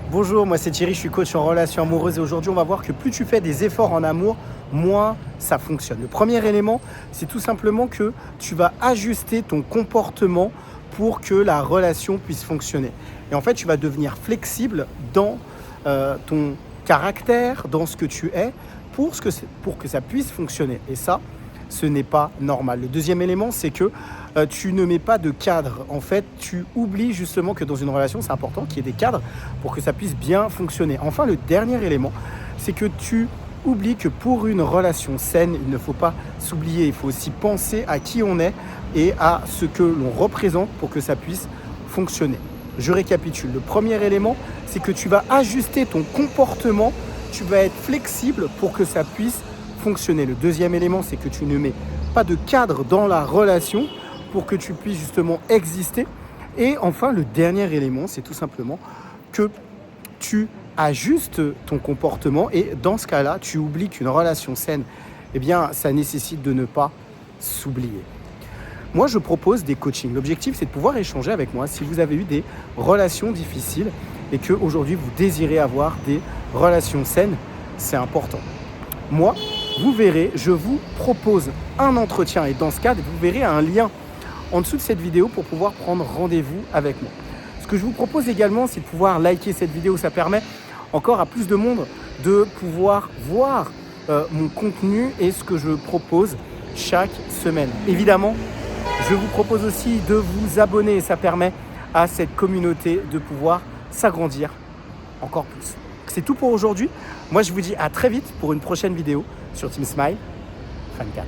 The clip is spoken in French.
Bonjour, moi c'est Thierry, je suis coach en relations amoureuses et aujourd'hui on va voir que plus tu fais des efforts en amour, moins ça fonctionne. Le premier élément, c'est tout simplement que tu vas ajuster ton comportement pour que la relation puisse fonctionner. Et en fait, tu vas devenir flexible dans ton caractère, dans ce que tu es, pour que ça puisse fonctionner. Et ça, ce n'est pas normal. Le deuxième élément, c'est que tu ne mets pas de cadre. En fait, tu oublies justement que dans une relation, c'est important qu'il y ait des cadres pour que ça puisse bien fonctionner. Enfin, le dernier élément, c'est que tu oublies que pour une relation saine, il ne faut pas s'oublier. Il faut aussi penser à qui on est et à ce que l'on représente pour que ça puisse fonctionner. Je récapitule. Le premier élément, c'est que tu vas ajuster ton comportement. Tu vas être flexible pour que ça puisse fonctionner. Le deuxième élément, c'est que tu ne mets pas de cadre dans la relation pour que tu puisses justement exister. Et enfin, le dernier élément, c'est tout simplement que tu ajustes ton comportement et dans ce cas-là, tu oublies qu'une relation saine, eh bien, ça nécessite de ne pas s'oublier. Moi, je propose des coachings. L'objectif, c'est de pouvoir échanger avec moi si vous avez eu des relations difficiles et qu'aujourd'hui, vous désirez avoir des relations saines. C'est important. Moi, vous verrez, je vous propose un entretien et dans ce cadre, vous verrez un lien en dessous de cette vidéo pour pouvoir prendre rendez-vous avec moi. Ce que je vous propose également, c'est de pouvoir liker cette vidéo. Ça permet encore à plus de monde de pouvoir voir mon contenu et ce que je propose chaque semaine. Évidemment, je vous propose aussi de vous abonner et ça permet à cette communauté de pouvoir s'agrandir encore plus. C'est tout pour aujourd'hui. Moi, je vous dis à très vite pour une prochaine vidéo sur Team Smile 24.